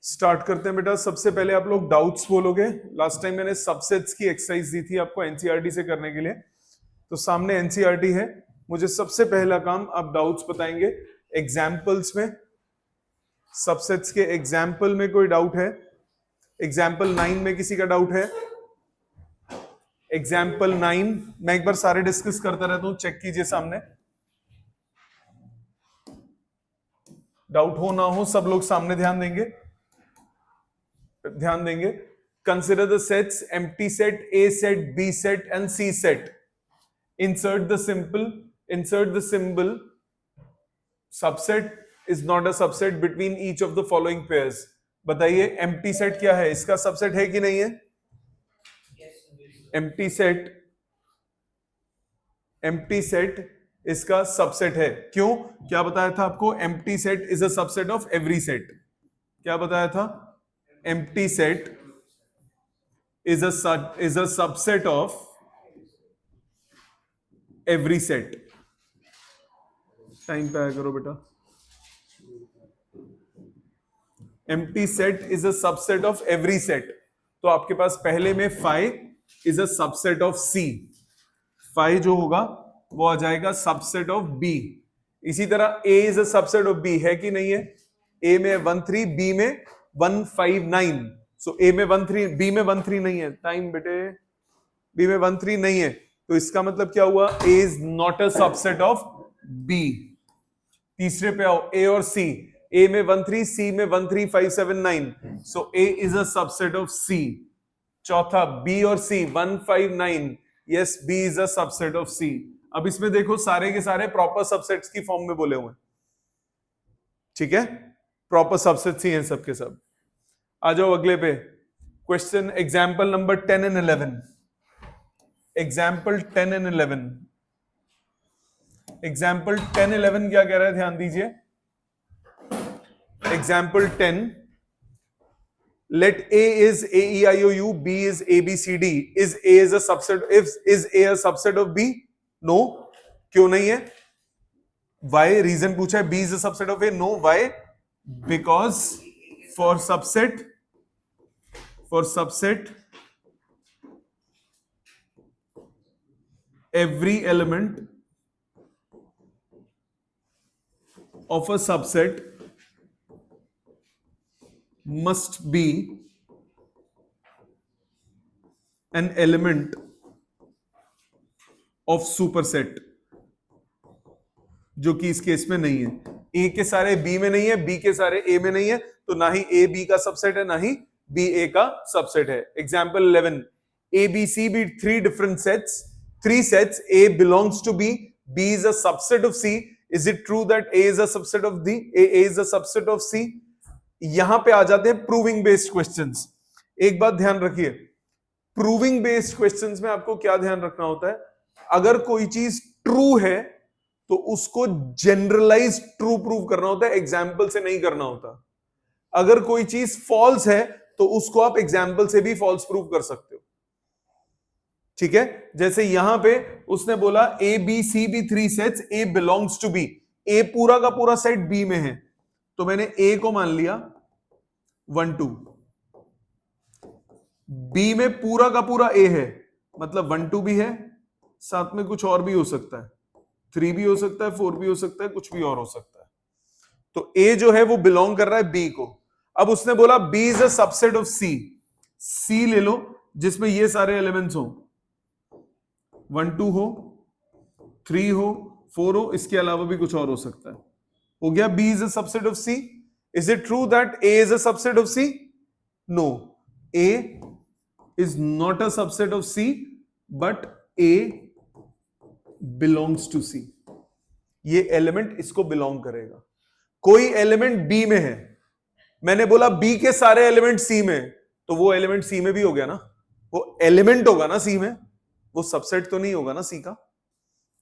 Start करते हैं बेटा। सबसे पहले आप लोग डाउट्स बोलोगे। लास्ट टाइम मैंने सबसेट्स की एक्सरसाइज दी थी आपको एनसीईआरटी से करने के लिए, तो सामने एनसीईआरटी है। मुझे सबसे पहला काम आप डाउट्स बताएंगे एग्जाम्पल्स में। सबसेट्स के एग्जाम्पल में कोई डाउट है? एग्जाम्पल 9 में किसी का डाउट है? एग्जाम्पल 9 मैं एक बार सारे डिस्कस करता रहता हूं, चेक कीजिए सामने। डाउट हो ना हो सब लोग सामने ध्यान देंगे। Consider the sets empty set, A set, B set and C set. insert the symbol subset is not a subset between each of the following pairs। बताइए empty set क्या है? इसका सबसेट है कि नहीं है? empty set इसका subset है। क्यों? क्या बताया था आपको? empty set is a subset of every set। क्या बताया था? empty set is a subset of every set. Time पे आया करो बेटा। Empty set is a subset of every set. तो आपके पास पहले में phi is a subset of C. Phi जो होगा वो आ जाएगा सबसेट ऑफ बी। इसी तरह A is a subset of B, है कि नहीं है? ए में 1 3, बी में 1 5 9। सो ए में 1 3, बी में 1 3 नहीं है। टाइम बेटे, बी में 1 3 नहीं है, तो इसका मतलब क्या हुआ? A is not a subset of B। तीसरे पे आओ, A और C। A में 1 3, C में 1 3 5 7 9। सो A is a subset of C। चौथा, B और C 1 5 9। Yes, B is a subset of C। अब इसमें देखो सारे के सारे प्रॉपर सबसेट्स की फॉर्म में बोले हुए, ठीक है? प्रॉपर सबसेट्स ही हैं सबके सब। आ जाओ अगले पे। Question example number 10 and 11। Example 10 and 11। Example 10 11 क्या कह रहा है? ध्यान दीजिए। Example 10, let A is AEIOU, B is ABCD, is A is a subset, is A a subset of B? No। क्यों नहीं है? Why? रीजन पूछा है। B is a subset of A? No। Why? Because for subset every element of a subset must be an element of superset, जो कि इस case में नहीं है। ए के सारे बी में नहीं है, बी के सारे ए में नहीं है, तो ना ही ए बी का सबसेट है, ना ही बी ए का सबसेट है। Example 11, A B C B 3 different sets, 3 sets, A belongs to B, B is a subset of C, is it true that A is a subset of D, A is a subset of C? यहां पे आ जाते हैं proving based questions. एक बात ध्यान रखिए, proving based questions में आपको क्या ध्यान रखना होता है? अगर कोई चीज ट्रू है तो उसको जनरलाइज ट्रू प्रूव करना होता है, एग्जाम्पल से नहीं करना होता। अगर कोई चीज फॉल्स है तो उसको आप एग्जाम्पल से भी फॉल्स प्रूव कर सकते हो, ठीक है? जैसे यहां पे उसने बोला A B C B 3 sets, A belongs to B. A पूरा का पूरा सेट बी में है, तो मैंने ए को मान लिया 1 2। बी में पूरा का पूरा ए है, मतलब 1 2 भी है, साथ में कुछ और भी हो सकता है, 3 भी हो सकता है, 4 भी हो सकता है, कुछ भी और हो सकता है। तो ए जो है वो बिलोंग कर रहा है बी को। अब उसने बोला B is a subset of C. C ले लो जिसमें ये सारे एलिमेंट्स हो, 1 2 हो, 3 हो, 4 हो, इसके अलावा भी कुछ और हो सकता है। हो गया B is a subset of C. Is it true that A is a subset of C? No, A is not a subset of C, but A belongs to C. ये एलिमेंट इसको बिलोंग करेगा। कोई element B में है, मैंने बोला B के सारे एलिमेंट सी में, तो वो एलिमेंट सी में भी हो गया ना, वो एलिमेंट होगा ना सी में, वो सबसेट तो नहीं होगा ना सी का।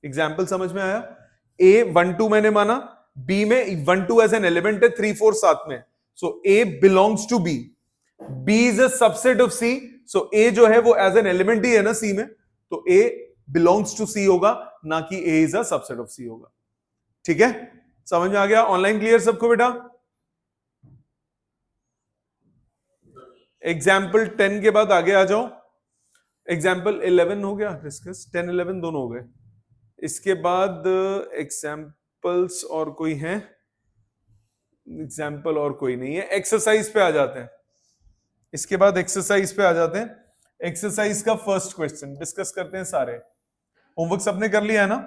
एग्जाम्पल समझ में आया? ए 1 2 मैंने माना, बी में 1 2 एज एन एलिमेंट है, 3 4 साथ में, so A belongs to B. B is a subset of C, so A जो है वो एज एन एलिमेंट ही है ना सी में, तो ए बिलोंग्स टू सी होगा, ना कि ए इज अ सबसेट ऑफ सी होगा। ठीक है, समझ में आ गया? ऑनलाइन क्लियर सबको बेटा? एग्जाम्पल 10 के बाद आगे आ जाओ। एग्जाम्पल 11 हो गया डिस्कस, 10 11 दोनों हो गए। इसके बाद एग्जाम्पल्स और कोई हैं? एग्जाम्पल और कोई नहीं है। एक्सरसाइज पे आ जाते हैं। इसके बाद एक्सरसाइज पे आ जाते हैं। एक्सरसाइज का फर्स्ट क्वेश्चन डिस्कस करते हैं सारे। होमवर्क सबने कर लिया है ना?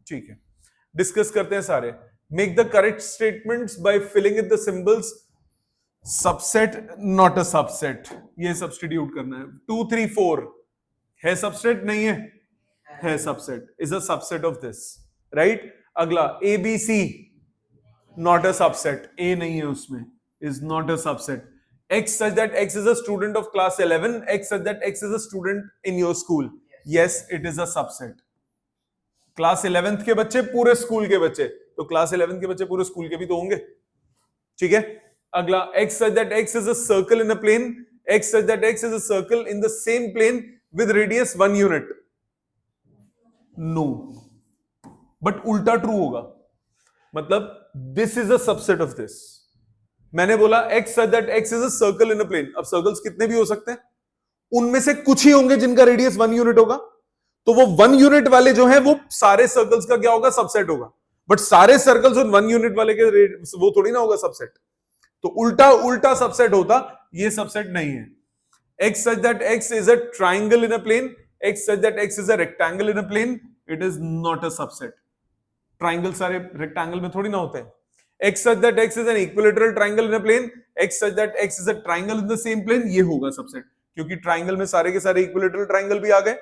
ठीक है, डिस्कस करते हैं सारे। Make the correct statements by filling in the symbols. Subset not a subset, ये सब्स्टिट्यूट करना है। 2 3 4 है सबसेट? नहीं है, है subset, is a subset of this, right. अगला ABC नॉट अ सबसेट, ए नहीं है उसमें, is not a subset. X such that X is a student of class 11, X such that X is a student in your school, yes it is a subset। Class 11th के बच्चे पूरे school के बच्चे, तो class 11th के बच्चे पूरे school के भी तो होंगे, ठीक है। अगला X such that X is a circle in a plane, X such that X is a circle in the same plane with radius 1 unit, no, but उल्टा ट्रू होगा, मतलब this is a subset of this। मैंने बोला x such that x is a circle in a plane। अब circles कितने भी हो सकते हैं, उनमें से कुछ ही होंगे जिनका रेडियस 1 यूनिट होगा, तो वो 1 यूनिट वाले जो है वो सारे सर्कल्स का क्या होगा, सबसेट होगा। बट सारे सर्कल्स और 1 यूनिट वाले के वो थोड़ी ना होगा सबसेट, तो उल्टा उल्टा सबसेट होता, ये सबसेट नहीं है। x such that x is a triangle in a plane, x such that x is a rectangle in a plane, it is not a subset। Triangle सारे रेक्टेंगल में थोड़ी ना होते हैं। X such that X is an equilateral triangle in a plane, X such that X is a triangle in the same plane, ये होगा subset, क्योंकि triangle में सारे के सारे इक्विलेटरल ट्राइंगल भी आ गए।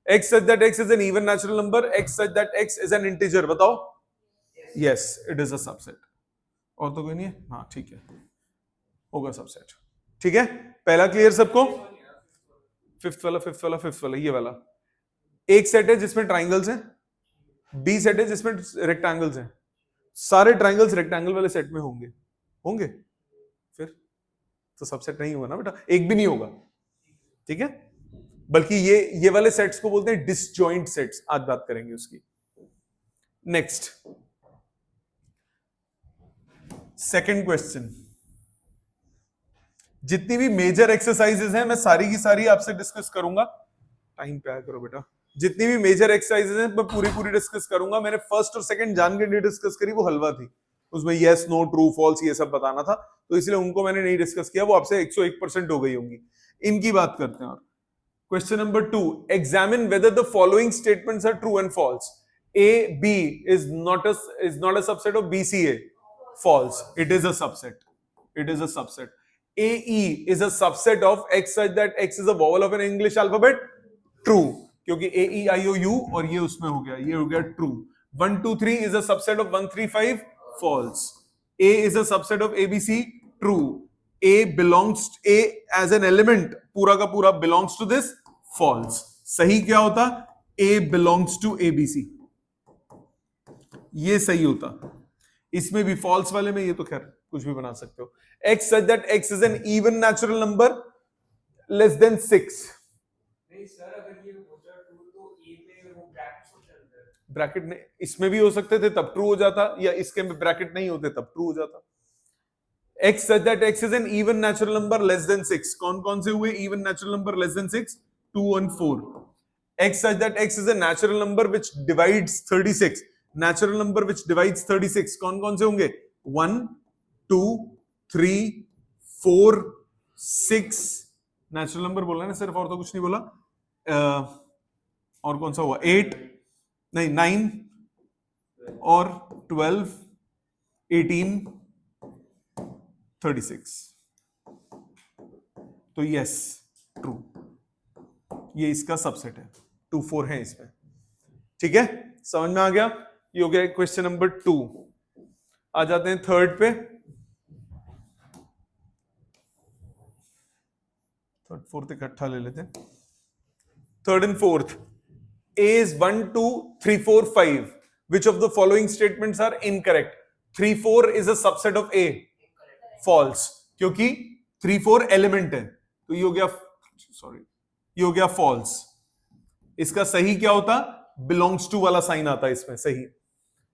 X such that X is an even natural number, X such that X is an integer, बताओ। Yes, it is a subset। और तो कोई नहीं है, हाँ ठीक है, होगा सबसेट, ठीक है। पहला क्लियर सबको? फिफ्थ वाला ये वाला एक सेट है जिसमें ट्राइंगल्स हैं, बी सेट है जिसमें रेक्टेंगल्स हैं। सारे ट्राइंगल्स रेक्टेंगल वाले सेट में होंगे, होंगे फिर तो सबसेट नहीं होगा ना बेटा, एक भी नहीं होगा, ठीक है। बल्कि ये वाले सेट्स को बोलते हैं डिसजॉइंट सेट्स, आज बात करेंगे उसकी। Next second question. जितनी भी मेजर एक्सरसाइजेस हैं मैं सारी की सारी आपसे डिस्कस करूंगा, टाइम पे आया करो बेटा। जितनी भी मेजर एक्सरसाइजेस हैं मैं पूरी डिस्कस करूंगा। मैंने फर्स्ट और सेकंड जान के नहीं डिस्कस करी, वो हलवा थी, उसमें यस नो ट्रू फॉल्स ये सब बताना था, तो इसलिए उनको मैंने नहीं डिस्कस किया, वो आपसे 101% हो गई होंगी। इनकी बात करते हैं। और question number 2, examine whether the following statements are true and false. A B is not a subset of BCA, false, it is a subset, it is a subset। AE is a subset of X such that X is a vowel of an English alphabet, true, क्योंकि AEIOU और ये उसमें हो गया, ये हो गया true. 1 2 3 is a subset of 1 3 5, false। A is a subset of ABC, true। A belongs to A as an element, पूरा का पूरा belongs to this, false। सही क्या होता? A belongs to ABC, ये सही होता। इसमें भी फॉल्स वाले में ये तो खैर कुछ भी बना सकते हो। X such that X is an even natural number less than 6। नहीं सर, अगर ये होता ट्रू तो ए में वो ब्रैकेट्स होते हैं, ब्रैकेट नहीं, इसमें भी हो सकते थे तब ट्रू हो जाता, या इसके में ब्रैकेट नहीं होते तब ट्रू हो जाता। X such that X is an even natural number less than 6, कौन कौन से हुए even natural number less than 6? 2 and 4। X such that X is a natural number which divides 36, natural number which divides 36 कौन कौन से होंगे? 1 2 3 4 6, natural number बोला ना सिर्फ, और तो कुछ नहीं बोला। और कौन सा हुआ? 8 नहीं 9 और 12 18 36, तो यस ट्रू, ये इसका सबसेट है। 2 4 है इसमें, ठीक है, समझ में आ गया। ये हो गया क्वेश्चन नंबर 2। आ जाते हैं थर्ड पे। थर्ड फोर्थ इकट्ठा ले लेते हैं। Third and fourth, A is 1 2 3 4 5, which of the following statements are incorrect? 3 4 is a subset of A, false, क्योंकि 3 4 एलिमेंट है, तो ये हो गया, सॉरी ये हो गया false। इसका सही क्या होता? belongs to वाला साइन आता है इसमें, सही।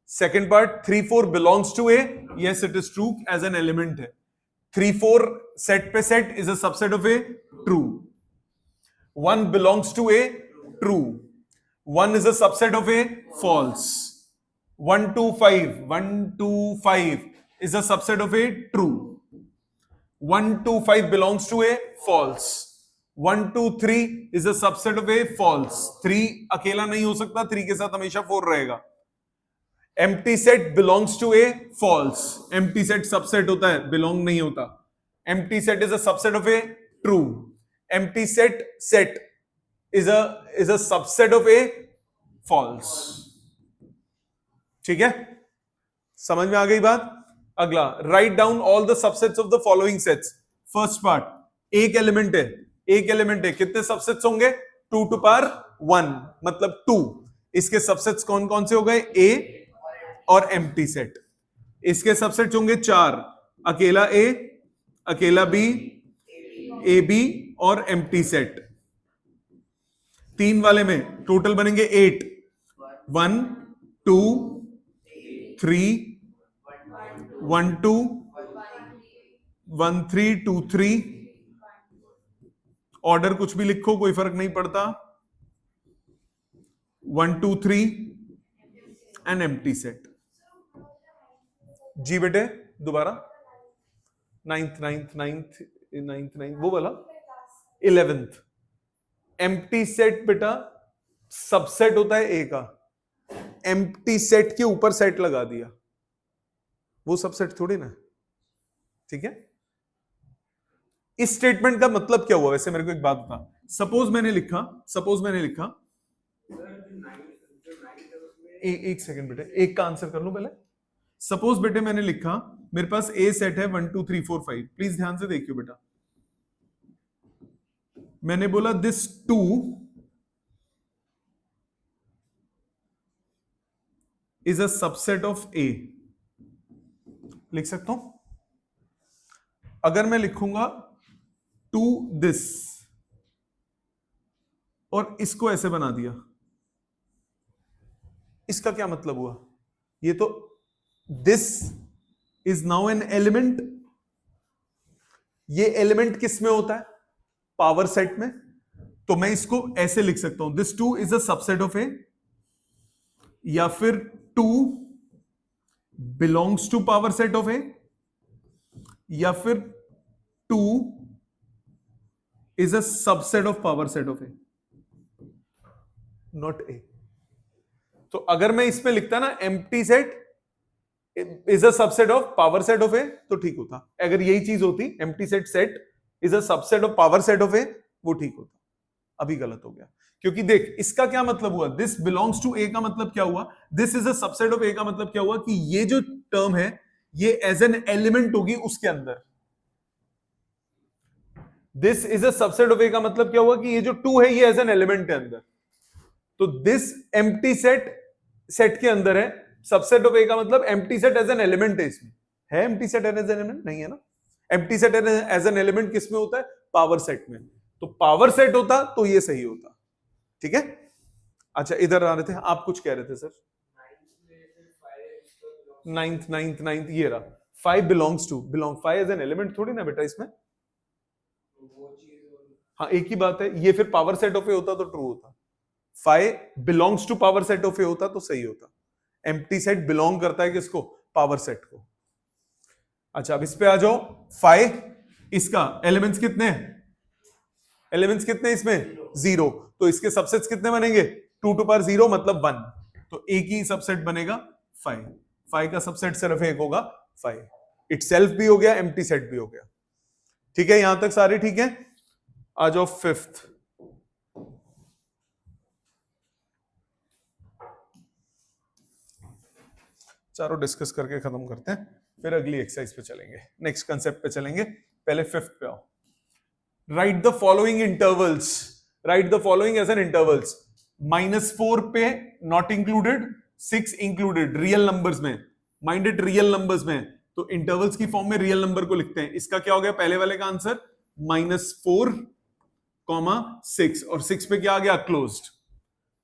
Second part 3 4 belongs to A, yes it is true, as an element है। 3 4 सेट पे set is a subset of A true. 1 belongs to a true. 1 is a subset of a false. 1 2 5 is a subset of a true. 1 2 5 belongs to a false. 1 2 3 is a subset of a false. 3 अकेला नहीं हो सकता, 3 के साथ हमेशा 4 रहेगा. empty set belongs to a false. empty set subset होता है, belong नहीं होता. empty set is a subset of a true. empty set is a subset of a false. ठीक है, समझ में आ गई बात. अगला, write down all the subsets of the following sets. First part, एक एलिमेंट है, कितने सबसेट्स होंगे? 2 to power 1 मतलब 2. इसके सबसेट्स कौन कौन से हो गए? ए और एम्प्टी सेट. इसके सबसेट्स होंगे 4, अकेला ए, अकेला बी, ए बी और एम्प्टी सेट. 3 वाले में टोटल बनेंगे 8. 1 2 3 1 2 1 3 2 3. ऑर्डर कुछ भी लिखो, कोई फर्क नहीं पड़ता. 1 2 3 एंड एम्प्टी सेट. जी बेटे दोबारा. 9th वो वाला 11th. एम्प्टी सेट बेटा सबसेट होता है ए का. एम्प्टी सेट के ऊपर सेट लगा दिया, वो सबसेट थोड़ी ना. ठीक है, इस स्टेटमेंट का मतलब क्या हुआ? वैसे मेरे को एक बात बता. सपोज मैंने लिखा एक सेकंड बेटे, एक का आंसर कर लो पहले. सपोज बेटे मैंने लिखा मेरे पास ए सेट है 1 2 3 4 5. प्लीज ध्यान से देखियो बेटा. मैंने बोला this 2 is a subset of A. लिख सकता हूं. अगर मैं लिखूंगा 2 दिस और इसको ऐसे बना दिया, इसका क्या मतलब हुआ? ये तो this is now an element. ये एलिमेंट किस में होता है? पावर सेट में. तो मैं इसको ऐसे लिख सकता हूं, this 2 is a subset of A, या फिर 2 belongs to power set of A, या फिर 2 is a subset of power set of A, not A. तो अगर मैं इसमें लिखता ना empty set is a subset of power set of A तो ठीक होता. अगर यही चीज होती empty set is a subset of power set of A, वो ठीक होता. अभी गलत हो गया, क्योंकि देख इसका क्या मतलब हुआ? दिस बिलोंग्स टू ए का मतलब क्या हुआ? This is a subset of A का मतलब क्या हुआ? कि ये जो टर्म है ये एज एन एलिमेंट होगी उसके अंदर. This is a subset of A का मतलब क्या हुआ? कि ये जो 2 है ये एज एन एलिमेंट है अंदर. तो दिस एम्प्टी सेट के अंदर है. सबसेट ऑफ ए का मतलब empty set as an element है. इसमें है empty set as an element? नहीं है ना. Empty set as an element किस में होता है? पावर सेट में. तो पावर सेट होता तो ये सही होता. ठीक है. अच्छा इधर आ रहे थे, आप कुछ कह रहे थे सर. 9th ये रहा. 5 belongs to 5 as an element थोड़ी ना बेटा इसमें. हाँ एक ही बात है. ये फिर पावर सेट ऑफ ए होता तो ट्रू होता. 5 belongs to power set of A होता तो सही होता. एम्प्टी सेट बिलोंग करता है किसको? पावर सेट को. अच्छा अब इस पे आ जाओ. 5 इसका एलिमेंट्स कितने हैं? एलिमेंट्स कितने इसमें? 0. तो इसके सबसेट्स कितने बनेंगे? 2 to power 0 मतलब 1. तो एक ही सबसेट बनेगा 5. 5 का सबसेट सिर्फ एक होगा 5. इटसेल्फ भी हो गया, एम्प्टी सेट भी हो गया. ठीक है, यहां तक सारे ठीक है. आ जाओ 5th. चारों डिस्कस करके खत्म करते हैं, फिर अगली एक्सरसाइज पे चलेंगे, नेक्स्ट कंसेप्ट पे चलेंगे. पहले 5th पे आओ. Write the following intervals. Write the following as an intervals. -4 पे not included, 6 included. Real numbers में, माइंडेड रियल नंबर्स में. तो इंटरवल्स की फॉर्म में रियल नंबर को लिखते हैं. इसका क्या हो गया पहले वाले का आंसर? -4, 6. और 6 पे क्या आ गया? क्लोज्ड.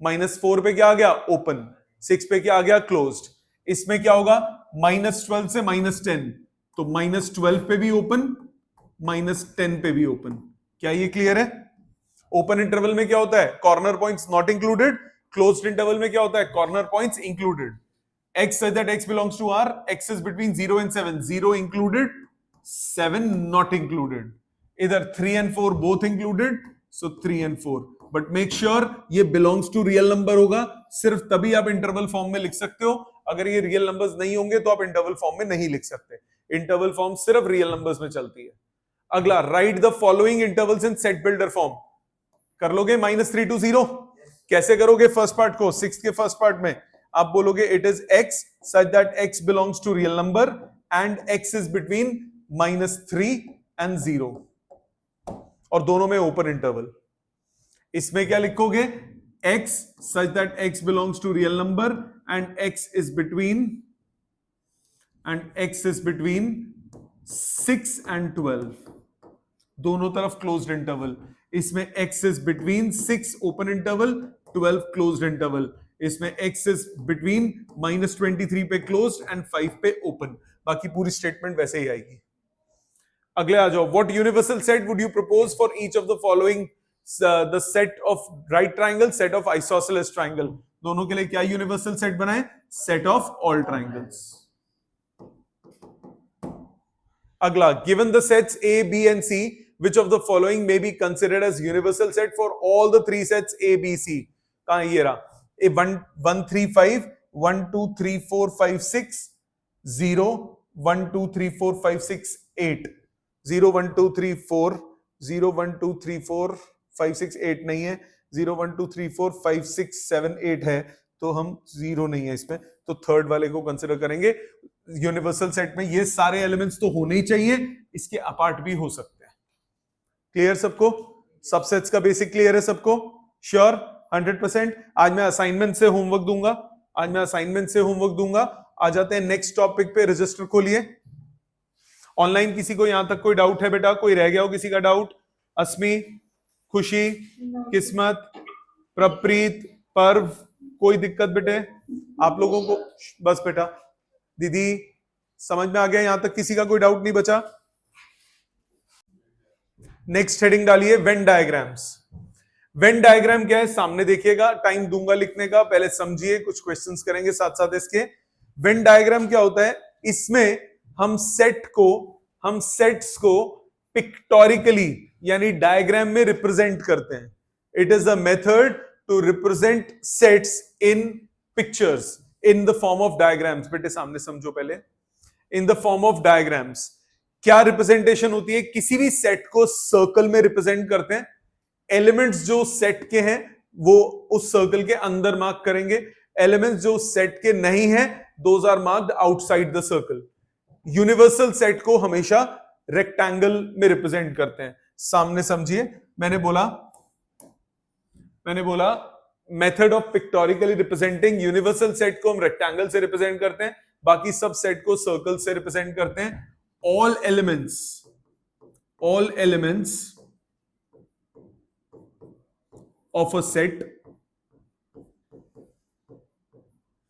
-4 पे क्या आ गया? ओपन. 6 पे क्या आ गया? क्लोज्ड. इसमें क्या होगा? -12 से -10. तो -12 पे भी ओपन, -10 पे भी ओपन। क्या ये क्लियर है? ओपन इंटरवल में क्या होता है? Corner points not included. Closed interval में क्या होता है? Corner points included. x such that x belongs to R, x is between 0 and 7, 0 included, 7 not included. Either 3 and 4 both included, so 3 and 4. But make sure ये belongs to real number होगा, सिर्फ तभी आप interval form में लिख सकते हो। अगर ये रियल नंबर्स नहीं होंगे तो आप इंटरवल फॉर्म में नहीं लिख सकते। इंटरवल फॉर्म सिर्फ रियल नंबर्स में चलती है। अगला, right the following intervals in set builder form. कर लोगे -3 to 0? कैसे करोगे? फर्स्ट पार्ट को, 6 के फर्स्ट पार्ट में आप बोलोगे it is x such that x belongs to real number and x is between -3 and 0, और दोनों में ओपन इंटरवल। इसमें क्या लिखोगे? x such that x belongs to real number and x is between 6 and 12, दोनों तरफ क्लोज्ड इंटरवल। इसमें x is between 6 open interval, 12 closed interval. इसमें x is between -23 पे क्लोज्ड एंड 5 पे ओपन। बाकी पूरी स्टेटमेंट वैसे ही आएगी। अगले आ जाओ। What universal set would you propose for each of the following? The set of right triangle, set of isosceles triangle. दोनों के लिए क्या यूनिवर्सल सेट बनाए? Set of all triangles. अगला, given the sets A, B and C, which of the following may be considered as universal set for all the three sets A, B, C? कहां ये रहा? 1 3 5 1 2 3 4 5 6 0 1 2 3 4 5 6 8 0 1 2 3 4 0 1 2 3 4 5 6 8 नहीं है, 0 1 2 3 4 5 6 7 8 है, तो हम 0 नहीं है इसमें, तो थर्ड वाले को कंसिडर करेंगे। यूनिवर्सल सेट में ये सारे एलिमेंट्स तो होने ही चाहिए, इसके अपार्ट भी हो सकते हैं। क्लियर सबको? सबसेट्स का बेसिक क्लियर है सबको? श्योर? 100%। आज मैं असाइनमेंट से होमवर्क दूंगा। आ जाते हैं नेक्स्ट टॉपिक पे। रजिस्टर खोलिए। ऑनलाइन किसी को यहां तक कोई डाउट है बेटा? कोई रह गया हो किसी का डाउट? अस्मी, खुशी, किस्मत, प्रप्रीत, पर्व, कोई दिक्कत बेटे आप लोगों को? बस बेटा, दीदी समझ में आ गया? यहां तक किसी का कोई डाउट नहीं बचा? नेक्स्ट हेडिंग डालिए, वेन डायग्राम्स। वेन डायग्राम क्या है? सामने देखिएगा, टाइम दूंगा लिखने का, पहले समझिए, कुछ क्वेश्चंस करेंगे साथ साथ इसके। वेन डायग्राम क्या होता है? इसमें हम सेट्स को पिक्टोरिकली यानी डायग्राम में रिप्रेजेंट करते हैं। It is a method to represent sets in pictures in the form of diagrams. बेटे सामने समझो पहले। In the form of diagrams क्या रिप्रेजेंटेशन होती है? किसी भी सेट को सर्कल में रिप्रेजेंट करते हैं। एलिमेंट्स जो सेट के हैं वो उस सर्कल के अंदर मार्क करेंगे, एलिमेंट्स जो सेट के नहीं हैं those are marked outside the circle. Universal set को हमेशा रेक्टेंगल में रिप्रेजेंट करते हैं। सामने समझिए, मैंने बोला method of pictorially representing. Universal set को हम रेक्टेंगल से रिप्रेजेंट करते हैं, बाकी सब सेट को सर्कल से रिप्रेजेंट करते हैं। All elements of a set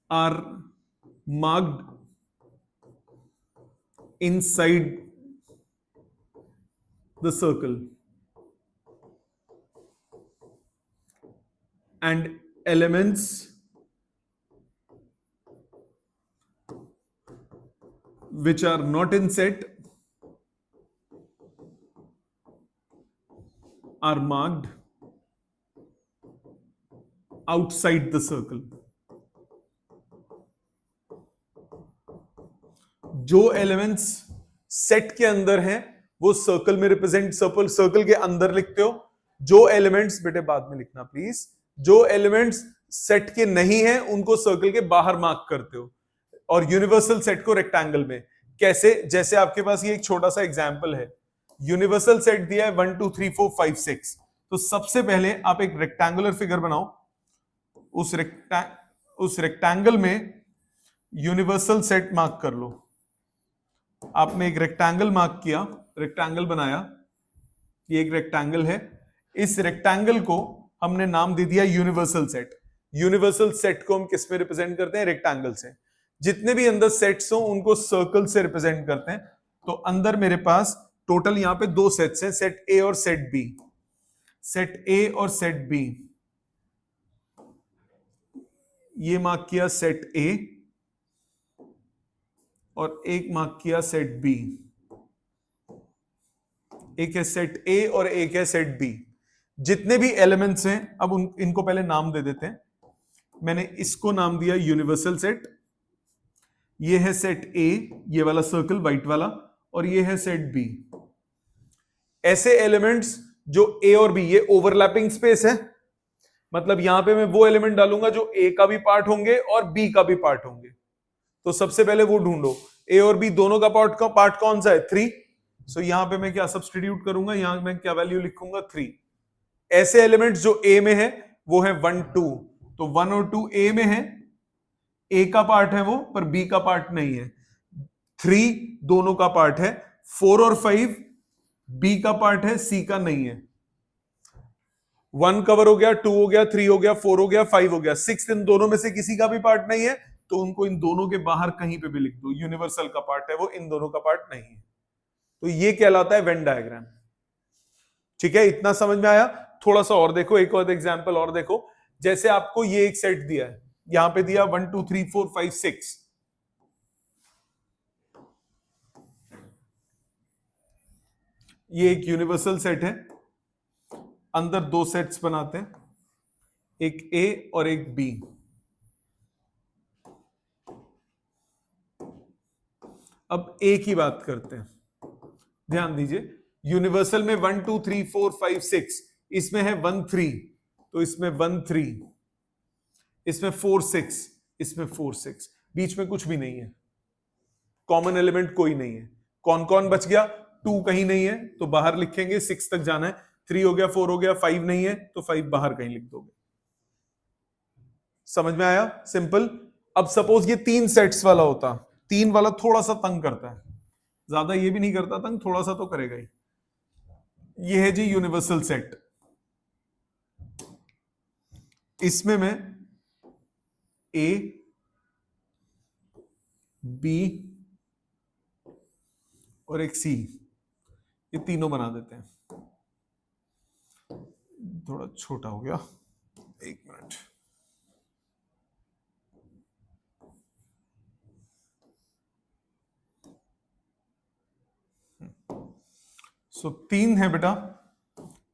are marked inside the circle, and elements which are not in set are marked outside the circle. जो एलिमेंट्स सेट के अंदर हैं वो सर्कल में रिप्रेजेंट, सर्कल के अंदर लिखते हो। जो एलिमेंट्स, बेटे बाद में लिखना प्लीज, जो एलिमेंट्स सेट के नहीं हैं उनको सर्कल के बाहर मार्क करते हो। और यूनिवर्सल सेट को रेक्टेंगल में। कैसे? जैसे आपके पास ये एक छोटा सा एग्जांपल है। यूनिवर्सल सेट दिया है 1 2 3 4 5 6। तो सबसे पहले आप एक रेक्टेंगुलर फिगर बनाओ, उस रेक्टेंगल में यूनिवर्सल सेट मार्क कर लो। आपने एक रेक्टेंगल मार्क किया, रेक्टेंगल बनाया, ये एक रेक्टेंगल है। इस रेक्टेंगल को हमने नाम दे दिया यूनिवर्सल सेट। यूनिवर्सल सेट को हम किस में रिप्रेजेंट करते हैं? रेक्टेंगल से। जितने भी अंदर सेट्स हो उनको सर्कल से रिप्रेजेंट करते हैं। तो अंदर मेरे पास टोटल यहां पे दो सेट्स हैं, सेट ए और सेट बी। सेट ए और सेट बी, ये मार्क किया सेट ए और एक मार्क किया सेट बी। एक है सेट ए और एक है सेट बी। जितने भी एलिमेंट्स हैं, अब इनको पहले नाम दे देते हैं। मैंने इसको नाम दिया यूनिवर्सल सेट। ये है सेट ए, ये वाला सर्कल व्हाइट वाला, और ये है सेट बी। ऐसे एलिमेंट्स जो ए और बी, ये ओवरलैपिंग स्पेस है, मतलब यहां पे मैं वो एलिमेंट डालूंगा जो ए का भी पार्ट होंगे और बी का भी पार्ट होंगे। तो सबसे पहले वो ढूंढो, ए और बी दोनों का पार्ट कौन सा है? 3। सो यहां पे मैं क्या सब्सटीट्यूट करूंगा, यहां मैं क्या वैल्यू लिखूंगा? 3। ऐसे एलिमेंट्स जो ए में है वो है 1 2, तो 1 और 2 ए में है, ए का पार्ट है वो, पर बी का पार्ट नहीं है। 3 दोनों का पार्ट है, 4 और 5 बी का पार्ट है, सी का नहीं है। 1 कवर हो गया, 2 हो गया, 3 हो गया, 4 हो गया, 5 हो गया, 6 इन दोनों में से किसी का भी पार्ट नहीं है, तो उनको इन दोनों के बाहर कहीं पे भी लिख दो, यूनिवर्सल का पार्ट है वो, इन दोनों का पार्ट नहीं है। तो ये कहलाता है वेन डायग्राम। ठीक है, इतना समझ में आया? थोड़ा सा और देखो, एक और एग्जांपल और देखो। जैसे आपको ये एक सेट दिया है, यहां पे दिया 1 2 3 4 5 6। ये एक यूनिवर्सल सेट है, अंदर दो सेट्स बनाते हैं, एक ए और एक बी। अब ए की बात करते हैं, ध्यान दीजिए। यूनिवर्सल में 1 2 3 4 5 6, इसमें है 1 3, तो इसमें 1 3, इसमें 4 6, इसमें 4 6, बीच में कुछ भी नहीं है, कॉमन एलिमेंट कोई नहीं है। कौन कौन बच गया? 2 कहीं नहीं है तो बाहर लिखेंगे, 6 तक जाना है, 3 हो गया, 4 हो गया, 5 नहीं है तो 5 बाहर कहीं लिख दोगे। समझ में आया? सिंपल। अब सपोज ये 3 सेट्स वाला होता, 3 वाला थोड़ा सा तंग करता है, ज्यादा ये भी नहीं करता तंग, थोड़ा सा तो करेगा ही। ये है जी यूनिवर्सल सेट। इसमें मैं ए बी और एक सी, ये तीनों बना देते हैं। थोड़ा छोटा हो गया, एक मिनट। सो 3 है बेटा,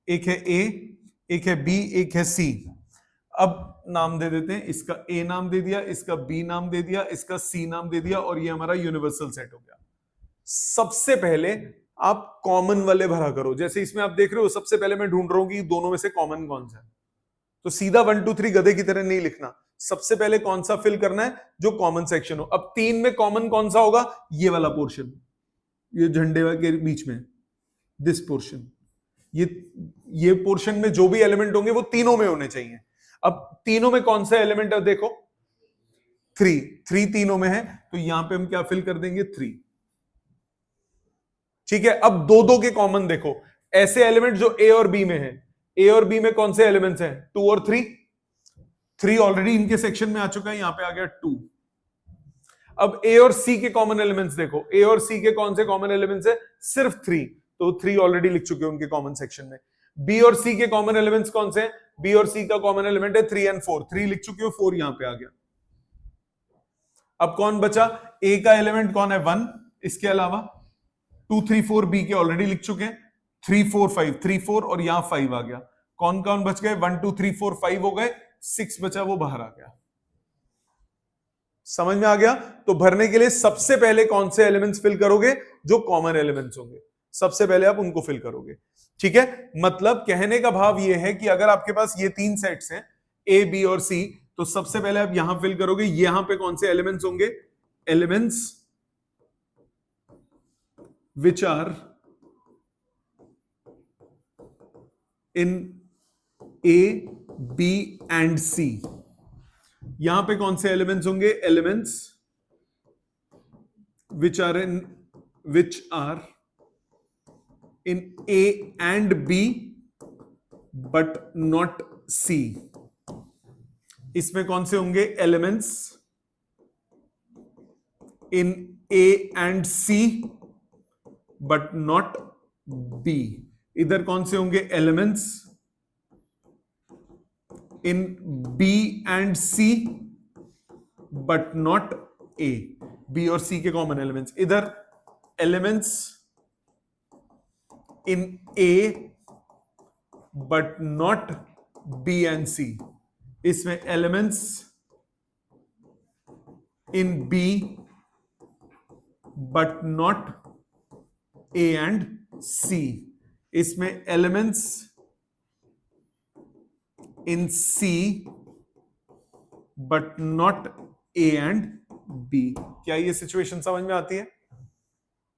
एक है ए, एक है बी, एक है सी। अब नाम दे देते हैं, इसका ए नाम दे दिया, इसका बी नाम दे दिया, इसका सी नाम दे दिया, और ये हमारा यूनिवर्सल सेट हो गया। सबसे पहले आप कॉमन वाले भरा करो। जैसे इसमें आप देख रहे हो, सबसे पहले मैं ढूंढ रहा हूं कि दोनों में से कॉमन कौन सा है, तो सीधा 1 2 3 गधे की तरह नहीं लिखना, सबसे पहले कौन सा फिल करना है जो कॉमन सेक्शन हो। अब 3 में कॉमन कौन सा होगा? ये वाला पोर्शन, ये झंडे के बीच में, दिस पोर्शन। ये पोर्शन में जो भी एलिमेंट होंगे वो तीनों में होने चाहिए। अब तीनों में कौन सा एलिमेंट है? देखो 3 तीनों में है, तो यहां पे हम क्या फिल कर देंगे? 3। ठीक है, अब दो दो के कॉमन देखो, ऐसे एलिमेंट जो ए और बी में है। ए और बी में कौन से एलिमेंट्स हैं? 2 और 3। 3 ऑलरेडी इनके सेक्शन में आ चुका है, यहां पे आ गया 2। अब ए और सी के कॉमन एलिमेंट्स देखो, ए और सी के कौन से कॉमन एलिमेंट्स है? सिर्फ 3, तो 3 ऑलरेडी लिख चुके हैं उनके कॉमन सेक्शन में। बी और सी के कॉमन एलिमेंट्स कौन से हैं? बी और सी का कॉमन एलिमेंट है 3 एंड 4, 3 लिख चुके हो, 4 यहां पे आ गया। अब कौन बचा? ए का एलिमेंट कौन है? 1, इसके अलावा 2 3 4 बी के ऑलरेडी लिख चुके हैं, 3 4 5, 3 4 और यहां 5 आ गया। कौन कौन बच गए? 1 2 3 4 5 हो गए, 6 बचा, वो बाहर आ गया। समझ में आ गया? तो भरने के लिए सबसे पहले कौन से एलिमेंट्स फिल करोगे? जो कॉमन एलिमेंट्स होंगे, सबसे पहले आप उनको फिल करोगे। ठीक है, मतलब कहने का भाव यह है कि अगर आपके पास ये 3 सेट्स हैं, ए बी और सी, तो सबसे पहले आप यहां फिल करोगे। यहां पे कौन से एलिमेंट्स होंगे? Elements which are in A B and C. यहां पे कौन से एलिमेंट्स होंगे? Elements which are in A and B but not C. इसमें कौन से होंगे? Elements in A and C but not B. इधर कौन से होंगे elements in B and C but not A. B और सी के कॉमन एलिमेंट्स, इधर elements in A but not B and C. इसमें elements in B but not A and C. इसमें elements in C but not A and B. क्या ये situation समझ में आती है?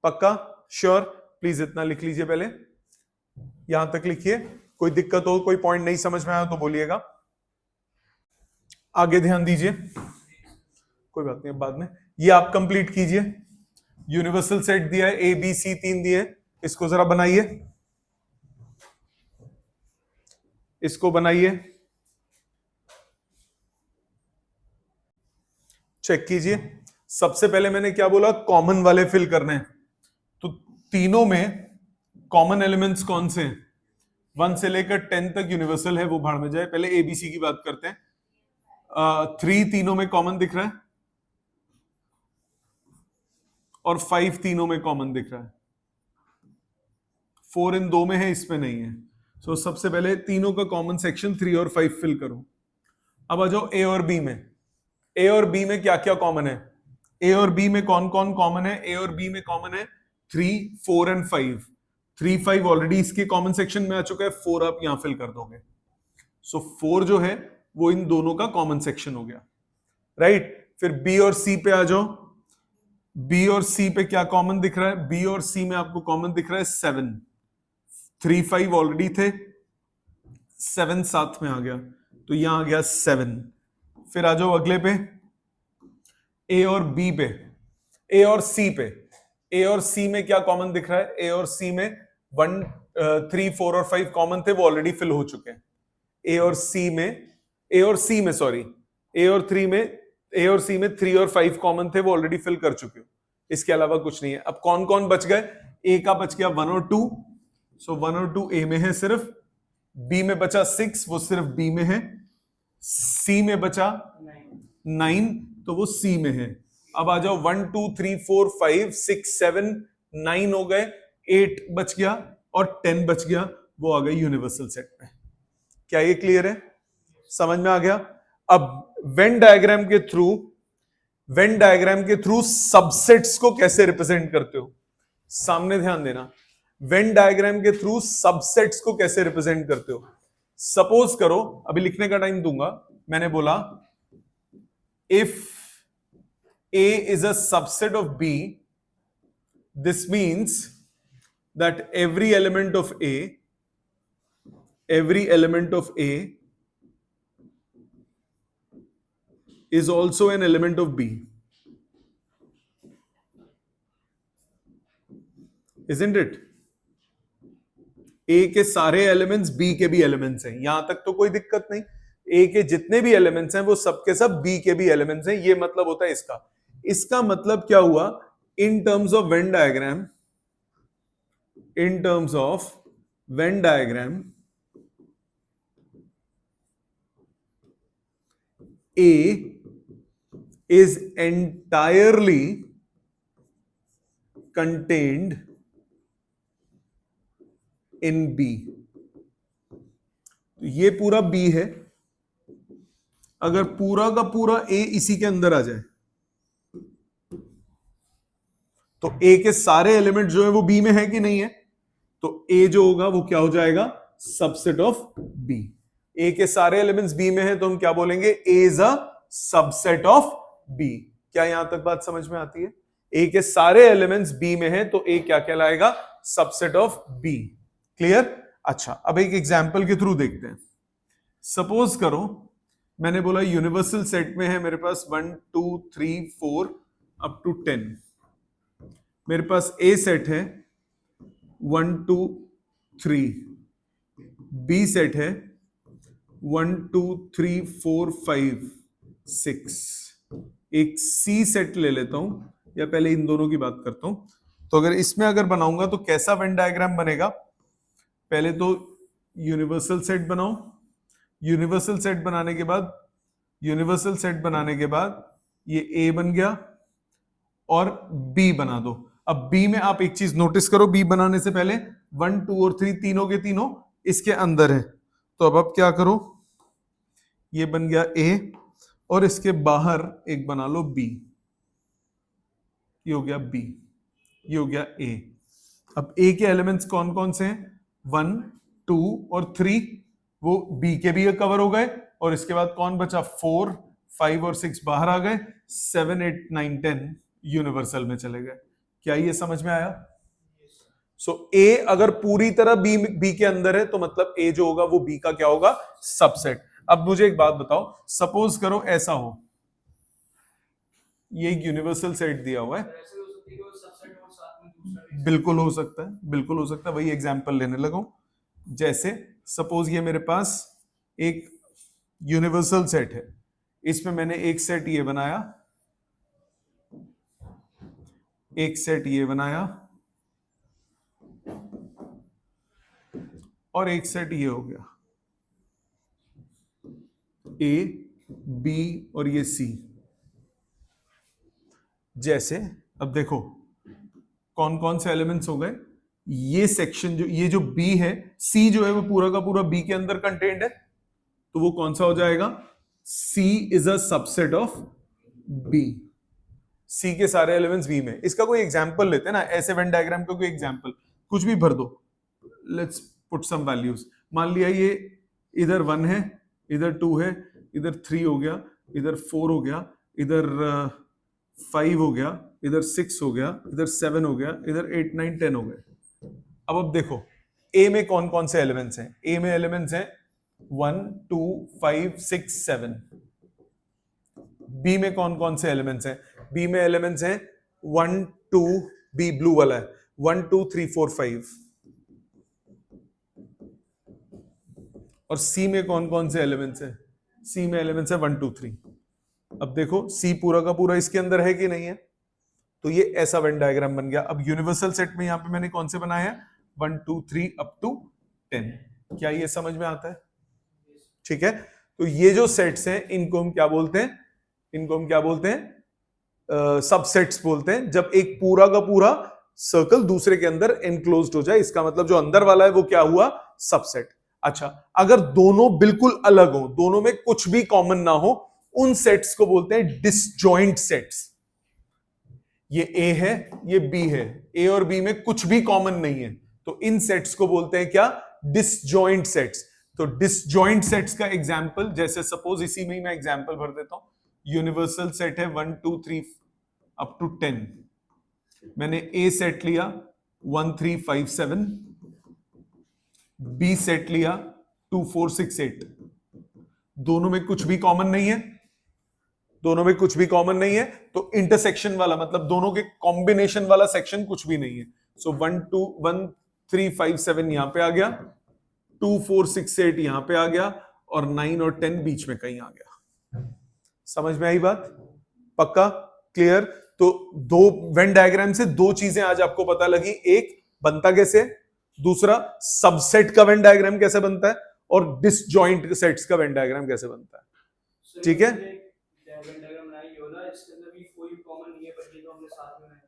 पक्का? श्योर? प्लीज इतना लिख लीजिए, पहले यहां तक लिखिए। कोई दिक्कत हो, कोई पॉइंट नहीं समझ में आया तो बोलिएगा। आगे ध्यान दीजिए, कोई बात नहीं, अब बाद में। ये आप कंप्लीट कीजिए। यूनिवर्सल सेट दिया है, ए बी सी 3 दिए, इसको जरा बनाइए, इसको बनाइए, चेक कीजिए। सबसे पहले मैंने क्या बोला, कॉमन वाले फिल करने हैं। तो तीनों में कॉमन एलिमेंट्स कौन से हैं? 1 से लेकर 10 तक यूनिवर्सल है, वो भाड़ में जाए। पहले एबीसी की बात करते हैं। 3 तीनों में कॉमन दिख रहा है और 5 तीनों में कॉमन दिख रहा है। 4 इन 2 में है, इसमें नहीं है। सो सबसे पहले तीनों का कॉमन सेक्शन 3 और 5 फिल करो। अब आ जाओ ए और बी में। ए और बी में क्या क्या कॉमन है? ए और बी में कौन कौन कॉमन है? ए और बी में कॉमन है 3, 4 एंड 5। 3, 5 ऑलरेडी इसके कॉमन सेक्शन में आ चुका है, 4 आप यहां फिल कर दोगे। सो 4 जो है वो इन दोनों का कॉमन सेक्शन हो गया, राइट। फिर बी और सी पे आ जाओ। बी और सी पे क्या कॉमन दिख रहा है? बी और सी में आपको कॉमन दिख रहा है 7। 3, 5 ऑलरेडी थे, 7 साथ में आ गया, तो यहां आ गया 7। फिर आ जाओ अगले पे, ए और बी पे, ए और सी पे। ए और सी में क्या कॉमन दिख रहा है? ए और सी में 1, 3, 4 और 5 कॉमन थे, वो ऑलरेडी फिल हो चुके हैं। ए और सी में सॉरी, ए और सी में 3 और 5 कॉमन थे, वो ऑलरेडी फिल कर चुके हो। इसके अलावा कुछ नहीं है। अब कौन कौन बच गए? ए का बच गया 1 और 2, सो 1 और 2 ए में है सिर्फ। बी में बचा 6, वो सिर्फ बी में है। सी में बचा 9, तो वो सी में है। अब आ जाओ 1, 2, 3, 4, 5, 6, 7, 9 हो गए, 8 बच गया और 10 बच गया, वो आ गए यूनिवर्सल सेट में। क्या ये क्लियर है? समझ में आ गया? अब वेन डायग्राम के थ्रू सबसेट्स को कैसे रिप्रेजेंट करते हो? सामने ध्यान देना। वेन डायग्राम के थ्रू सबसेट्स को कैसे रिप्रेजेंट करते हो? सपोज करो, अभी लिखने का टाइम दूंगा, मैंने बोला if A is a subset of B, this means that every element of A is also an element of B. Isn't it? A के सारे एलिमेंट्स B के भी एलिमेंट्स हैं, यहां तक तो कोई दिक्कत नहीं। A के जितने भी एलिमेंट्स हैं वो सबके सब B के भी एलिमेंट्स हैं, ये मतलब होता है इसका। इसका मतलब क्या हुआ? In terms of Venn diagram, A is entirely contained in B। ये पूरा B है, अगर पूरा का पूरा A इसी के अंदर आ जाए तो A के सारे एलिमेंट जो है वो B में है कि नहीं है? तो A जो होगा वो क्या हो जाएगा? Subset of B। A के सारे एलिमेंट्स B में है तो हम क्या बोलेंगे? A is a subset of B। क्या यहां तक बात समझ में आती है? A के सारे एलिमेंट्स B में है तो A क्या कहलाएगा? Subset of B। क्लियर? अच्छा, अब एक एग्जांपल के थ्रू देखते हैं। सपोज करो मैंने बोला यूनिवर्सल सेट में है मेरे पास 1, 2, 3, 4 अप टू 10। मेरे पास A सेट है 1, 2, 3, B सेट है 1, 2, 3, 4, 5, 6। एक C सेट ले लेता हूं, या पहले इन दोनों की बात करता हूं। तो अगर इसमें अगर बनाऊंगा तो कैसा वेन डायग्राम बनेगा? पहले तो यूनिवर्सल सेट बनाओ, यूनिवर्सल सेट बनाने के बाद ये ए बन गया और बी बना दो। अब बी में आप एक चीज नोटिस करो, बी बनाने से पहले 1 2 और 3 तीनों के तीनों इसके अंदर है। तो अब आप क्या करो, ये बन गया ए और इसके बाहर एक बना लो बी, ये हो गया बी, ये हो गया ए। अब ए के एलिमेंट्स कौन कौन से हैं? 1 2 और 3 वो बी के भी कवर हो गए, और इसके बाद कौन बचा? 4 5 और 6 बाहर आ गए, 7 8 9 10 यूनिवर्सल में चले गए। क्या ये समझ में आया? सो ए अगर पूरी तरह बी के अंदर है तो मतलब ए जो होगा वो बी का क्या होगा? सबसेट। अब मुझे एक बात बताओ, सपोज करो ऐसा हो, ये एक यूनिवर्सल सेट दिया हुआ है, बिल्कुल हो सकता है, बिल्कुल हो सकता है, वही एग्जांपल लेने लगा हूं। जैसे सपोज ये मेरे पास एक यूनिवर्सल सेट है, इसमें मैंने एक सेट ये बनाया, एक सेट ये बनाया और एक सेट ये हो गया, ए बी और ये सी। जैसे अब देखो कौन कौन से एलिमेंट्स हो गए, ये सेक्शन जो ये जो बी है, सी जो है वो पूरा का पूरा बी के अंदर कंटेंट है, तो वो कौन सा हो जाएगा? C is a subset of B. C के सारे एलिमेंट्स बी में। इसका कोई एग्जांपल लेते हैं ना, ऐसे वेन डायग्राम का कोई एग्जांपल कुछ भी भर दो, लेट्स पुट सम वैल्यूज। मान लिया ये इधर 1 है, इधर 2 है, इधर 3 हो गया, इधर 4 हो गया, इधर 5 हो गया, इधर 6 हो गया, इधर 7 हो गया, इधर 8 9 10 हो गए। अब देखो ए में कौन कौन से एलिमेंट्स हैं? ए में एलिमेंट्स हैं 1 2 5 6 7। बी में कौन कौन से एलिमेंट्स हैं? बी में एलिमेंट्स हैं 1 2, बी ब्लू वाला है, 1 2 3 4 5। और सी में कौन कौन से एलिमेंट्स हैं? सी में एलिमेंट्स है 1 2 3। अब देखो सी पूरा का पूरा इसके अंदर है कि नहीं है? तो ये ऐसा वेन डायग्राम बन गया। अब यूनिवर्सल सेट में यहां पे मैंने कौन से बनाए हैं? 1 2 3 अप टू 10। क्या ये समझ में आता है? ठीक है, तो ये जो सेट्स हैं इनको हम क्या बोलते हैं? इनको हम क्या बोलते हैं? सबसेट्स बोलते हैं। जब एक पूरा का पूरा सर्कल दूसरे के अंदर एनक्लोज्ड हो जाए, इसका मतलब जो अंदर वाला है वो क्या हुआ? सबसेट। अच्छा, अगर दोनों बिल्कुल अलग हो, दोनों में कुछ भी कॉमन ना हो, उन सेट्स को बोलते हैं डिसजॉइंट सेट्स। ये ए है, ये बी है, ए और बी में कुछ भी कॉमन नहीं है, तो इन सेट्स को बोलते हैं क्या? Disjoint sets. तो डिसजॉइंट सेट्स का एग्जांपल, जैसे सपोज इसी में ही मैं एग्जांपल भर देता हूं। यूनिवर्सल सेट है 1 2 3 अप टू 10। मैंने ए सेट लिया 1 3 5 7, बी सेट लिया 2 4 6 8। दोनों में कुछ भी कॉमन नहीं है, दोनों में कुछ भी कॉमन नहीं है, तो इंटरसेक्शन वाला मतलब दोनों के कॉम्बिनेशन वाला सेक्शन कुछ भी नहीं है। सो 1 3 5 7 यहां पे आ गया, 2 4 6 8 यहां पे आ गया, और 9 और 10 बीच में कहीं आ गया। समझ में आई बात? पक्का? क्लियर? तो दो वेन डायग्राम से दो चीजें आज आपको पता लगी, एक बनता कैसे, दूसरा सबसेट का वेन डायग्राम कैसे बनता है, और डिसजॉइंट सेट्स का वेन डायग्राम कैसे बनता है। ठीक है,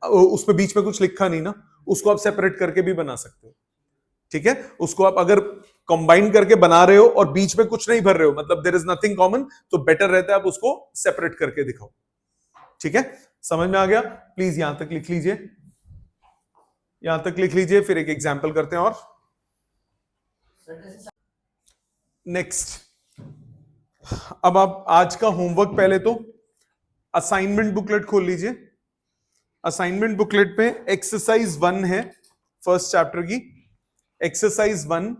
उसमें बीच में कुछ लिखा नहीं ना, उसको आप सेपरेट करके भी बना सकते हो। ठीक है, उसको आप अगर कंबाइन करके बना रहे हो और बीच में कुछ नहीं भर रहे हो, मतलब देयर इज नथिंग कॉमन, तो बेटर रहता है आप उसको सेपरेट करके दिखाओ। ठीक है, समझ में आ गया? प्लीज यहां तक लिख लीजिए, यहां तक लिख लीजिए, फिर एक एग्जांपल करते हैं। और नेक्स्ट, अब आप आज का होमवर्क, पहले तो असाइनमेंट बुकलेट खोल लीजिए। असाइनमेंट बुकलेट पे एक्सरसाइज 1 है, फर्स्ट चैप्टर की एक्सरसाइज 1।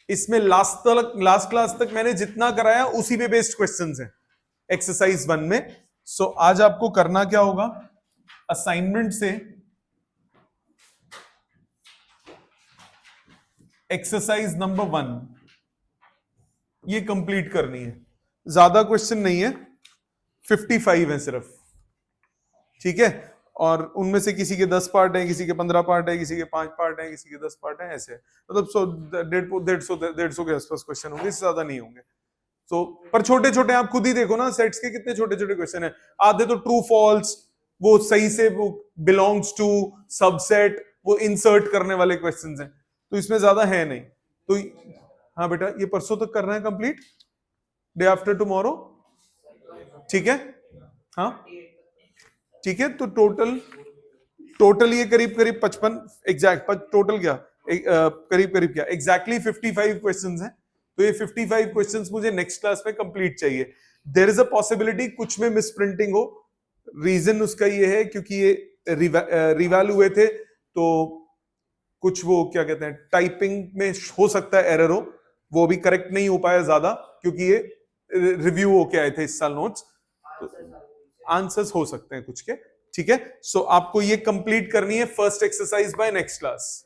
इसमें लास्ट क्लास तक मैंने जितना कराया उसी पे बेस्ड क्वेश्चंस हैं एक्सरसाइज 1 में। सो आज आपको करना क्या होगा, असाइनमेंट से एक्सरसाइज नंबर 1 ये कंप्लीट करनी है। ज्यादा क्वेश्चन नहीं है, 55 है सिर्फ। ठीक है, और उनमें से किसी के 10 पार्ट है, किसी के 15 पार्ट है, किसी के 5 पार्ट है, किसी के 10 पार्ट है, ऐसे मतलब 150 के आसपास क्वेश्चन होंगे, इससे ज्यादा नहीं होंगे। सो पर छोटे छोटे आप खुद ही देखो ना, सेट्स के कितने छोटे छोटे क्वेश्चन है, आधे तो ट्रू फॉल्स, वो सही से वो बिलोंग्स टू सबसेट, वो इंसर्ट करने वाले क्वेश्चंस हैं, तो इसमें ज्यादा है नहीं। तो हाँ बेटा, ये परसों तक करना है कंप्लीट, डे आफ्टर टुमारो, ठीक है? हाँ ठीक है। तो टोटल ये करीब करीब 55 एग्जैक्ट, टोटल क्या करीब करीब क्या एग्जैक्टली 55 क्वेश्चंस हैं। तो ये 55 क्वेश्चंस मुझे नेक्स्ट क्लास में कंप्लीट चाहिए। देयर इज अ पॉसिबिलिटी कुछ में मिस प्रिंटिंग हो, रीजन उसका ये है क्योंकि ये रिवैल हुए थे, तो कुछ वो क्या कहते हैं टाइपिंग में हो सकता है एरर हो, वो भी करेक्ट नहीं हो पाया ज्यादा क्योंकि ये रिव्यू होके आए थे इस साल नोट्स, तो आंसर्स हो सकते हैं कुछ के, ठीक है? सो आपको ये कंप्लीट करनी है first exercise by next class,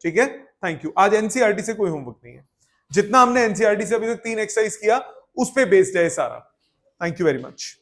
ठीक है? Thank you. आज एनसीईआरटी से कोई होमवर्क नहीं है, जितना हमने एनसीईआरटी से अभी तक 3 एक्सरसाइज किया उस पे बेस्ड है सारा। Thank you very much.